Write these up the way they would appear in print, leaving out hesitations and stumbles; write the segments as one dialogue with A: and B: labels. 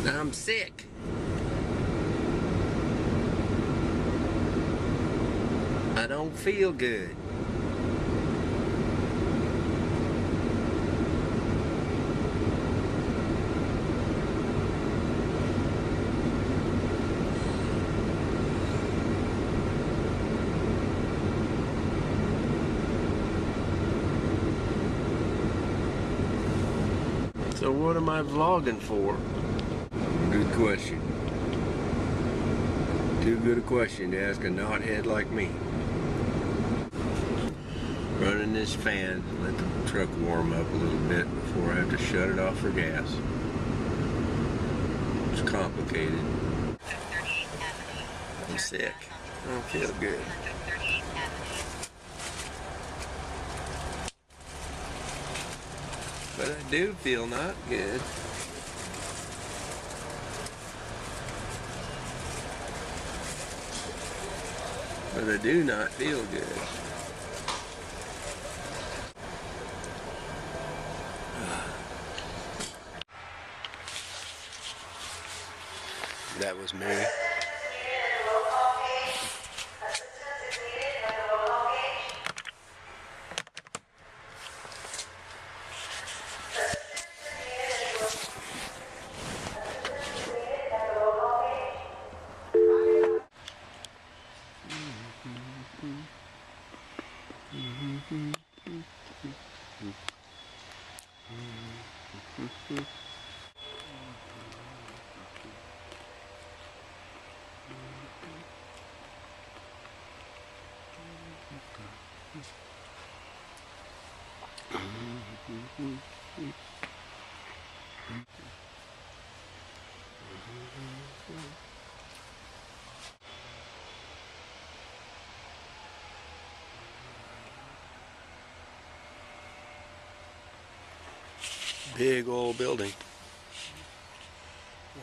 A: I'm sick. I don't feel good. So what am I vlogging for? Good question. Too good a question to ask a knothead like me. Running this fan, let the truck warm up a little bit before I have to shut it off for gas. It's complicated. I'm sick. I don't feel good. But I do feel not good. But I do not feel good. That was me. Big old building.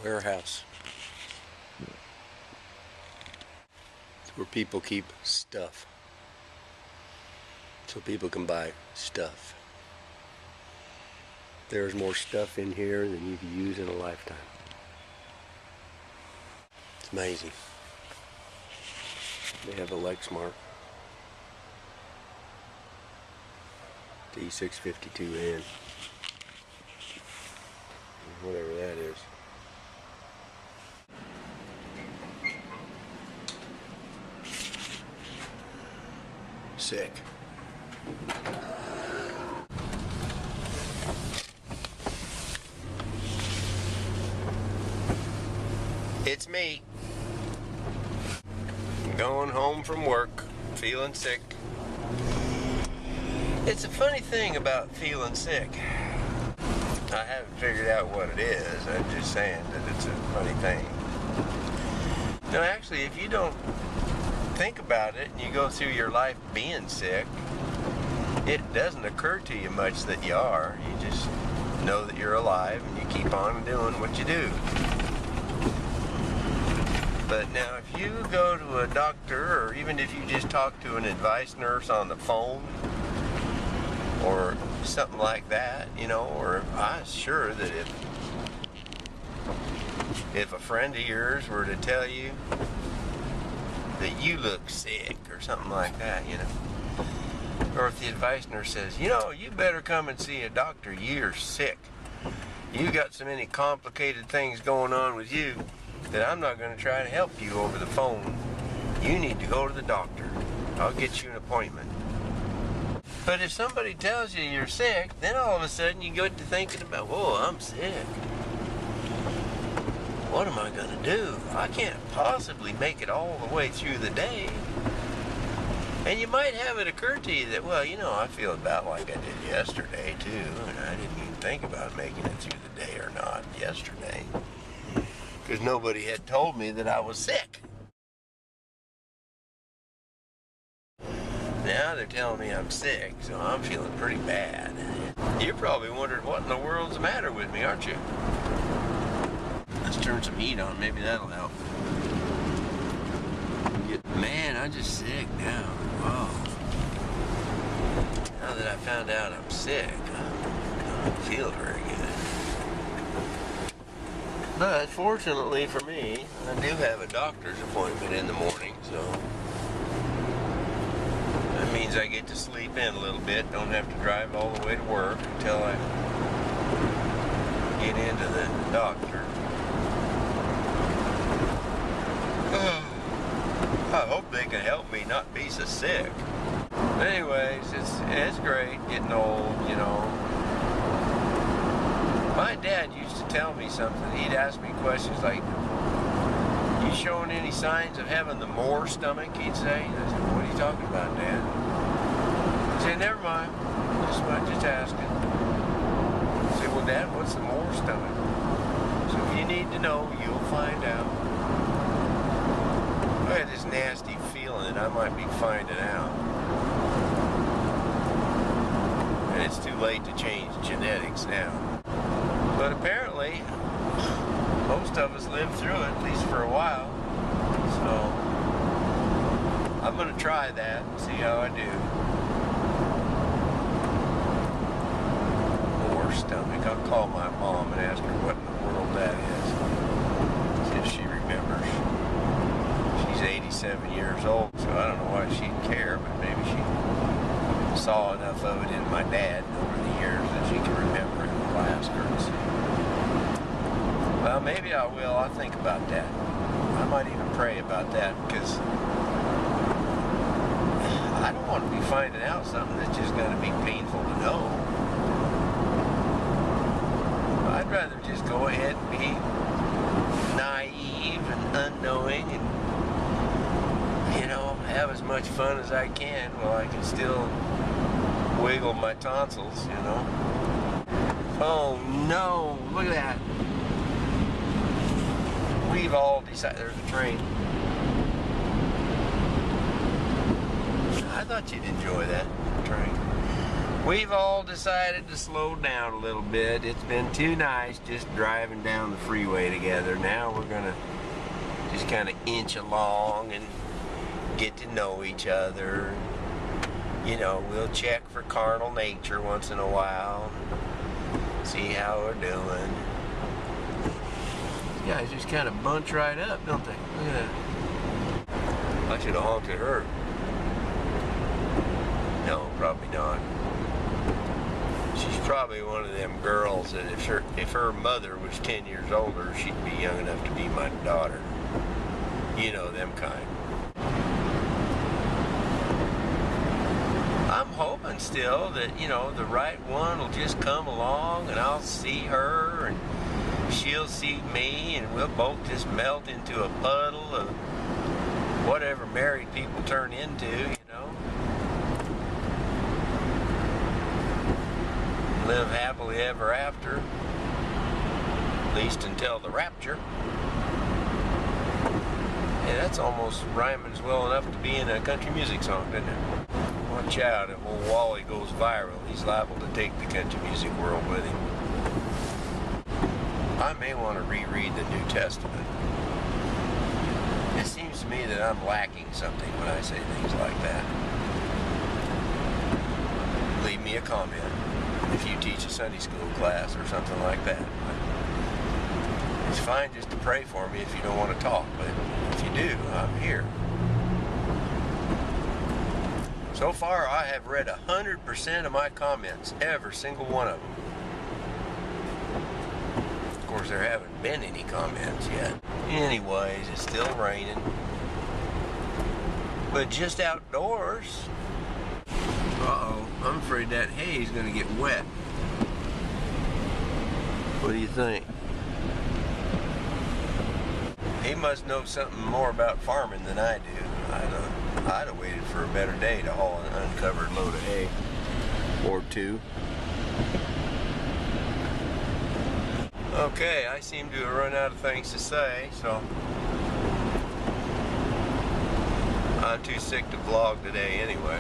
A: Warehouse. It's where people keep stuff. So people can buy stuff. There's more stuff in here than you could use in a lifetime. It's amazing. They have a Lexmark D652N. Whatever that is. Sick. It's me. Going home from work, feeling sick. It's a funny thing about feeling sick. I haven't figured out what it is. I'm just saying that it's a funny thing. No, actually, if you don't think about it and you go through your life being sick, it doesn't occur to you much that you are. You just know that you're alive and you keep on doing what you do. But now, if you go to a doctor, or even if you just talk to an advice nurse on the phone, or something like that, you know, or I'm sure that if a friend of yours were to tell you that you look sick or something like that, you know, or if the advice nurse says, you know, you better come and see a doctor, you're sick, you got so many complicated things going on with you that I'm not going to try to help you over the phone, you need to go to the doctor, I'll get you an appointment. But if somebody tells you you're sick, then all of a sudden you go to thinking about, whoa, I'm sick. What am I going to do? I can't possibly make it all the way through the day. And you might have it occur to you that, well, you know, I feel about like I did yesterday, too. And I didn't even think about making it through the day or not yesterday. Because nobody had told me that I was sick. Now they're telling me I'm sick, so I'm feeling pretty bad. You're probably wondering what in the world's the matter with me, aren't you? Let's turn some heat on, maybe that'll help. Man, I'm just sick now. Whoa. Now that I found out I'm sick, I don't feel very good. But fortunately for me, I do have a doctor's appointment in the morning, so that means I get to sleep in a little bit, don't have to drive all the way to work until I get into the doctor. I hope they can help me not be so sick. Anyways, it's great getting old, you know. My dad used to tell me something. He'd ask me questions like, "You showing any signs of having the Moore stomach?" He'd say. And I said, "What are you talking about, Dad?" He'd say, "Never mind. Just asking." I said, "Well, Dad, what's the Moore stomach?" So if you need to know, you'll find out. I had this nasty feeling that I might be finding out. And it's too late to change genetics now. But apparently, most of us live through it, at least for a while. So, I'm going to try that and see how I do. Moore stomach. I'll call my mom and ask her what in the world that is. See if she remembers. She's 87 years old, so I don't know why she'd care, but maybe she saw enough of it in my dad over the years that she can remember it and will ask her and see. Well, maybe I will. I'll think about that. I might even pray about that, because I don't want to be finding out something that's just going to be painful to know. I'd rather just go ahead and be naive and unknowing and, you know, have as much fun as I can while I can still wiggle my tonsils, you know. Oh no, look at that. We've all decided, there's a train. I thought you'd enjoy that train. We've all decided to slow down a little bit. It's been too nice just driving down the freeway together. Now we're gonna just kind of inch along and get to know each other. You know, we'll check for carnal nature once in a while. See how we're doing. These guys just kind of bunch right up, don't they? Look at that. I should have honked at her. No, probably not. She's probably one of them girls that if her mother was 10 years older, she'd be young enough to be my daughter. You know, them kind. I'm hoping still that, you know, the right one will just come along and I'll see her and she'll see me and we'll both just melt into a puddle of whatever married people turn into, you know. Live happily ever after, at least until the rapture. Yeah, that's almost rhyming as well enough to be in a country music song, doesn't it? Watch out, if old Wally goes viral, he's liable to take the country music world with him. I may want to reread the New Testament. It seems to me that I'm lacking something when I say things like that. Leave me a comment if you teach a Sunday school class or something like that. It's fine just to pray for me if you don't want to talk, but if you do, I'm here. So far, I have read 100% of my comments, every single one of them. Of course, there haven't been any comments yet. Anyways, it's still raining. But just outdoors. Uh-oh, I'm afraid that hay is going to get wet. What do you think? He must know something more about farming than I do. I'd have waited for a better day to haul an uncovered load of hay. Or two. Okay, I seem to have run out of things to say, so I'm too sick to vlog today anyway.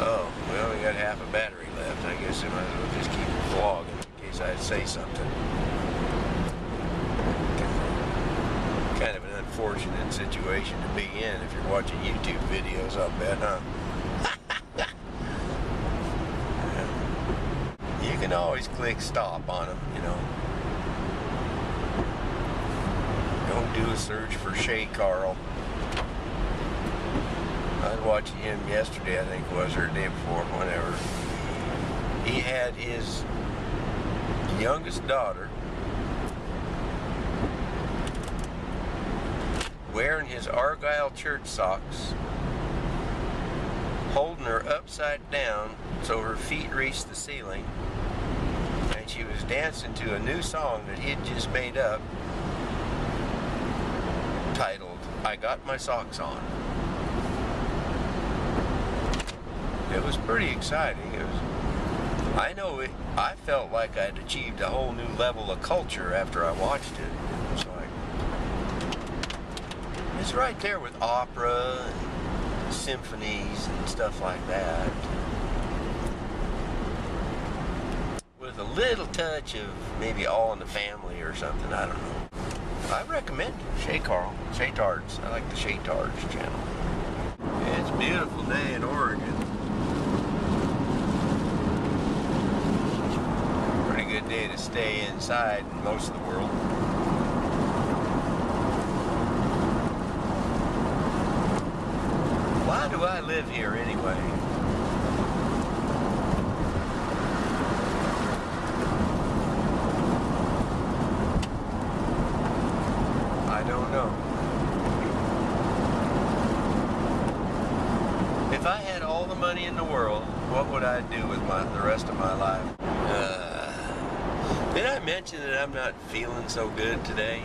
A: Oh, well, we got half a battery left. I guess I might as well just keep vlogging in case I say something. Kind of an unfortunate situation to be in if you're watching YouTube videos, I'll bet, huh? You can always click stop on them, you know. do a search for Shay Carl. I was watching him yesterday, I think it was, or the day before, whenever. He had his youngest daughter wearing his Argyle church socks, holding her upside down so her feet reached the ceiling, and she was dancing to a new song that he'd just made up titled, "I Got My Socks On." It was pretty exciting. I know I felt like I'd achieved a whole new level of culture after I watched it. It's like, it's right there with opera and symphonies and stuff like that. With a little touch of maybe All in the Family or something, I don't know. I recommend it. Shay Carl, Shay Tards. I like the Shay Tards channel. It's a beautiful day in Oregon. Good day to stay inside in most of the world. Why do I live here anyway? I don't know. If I had all the money in the world, what would I do with the rest of my life? Did I mention that I'm not feeling so good today?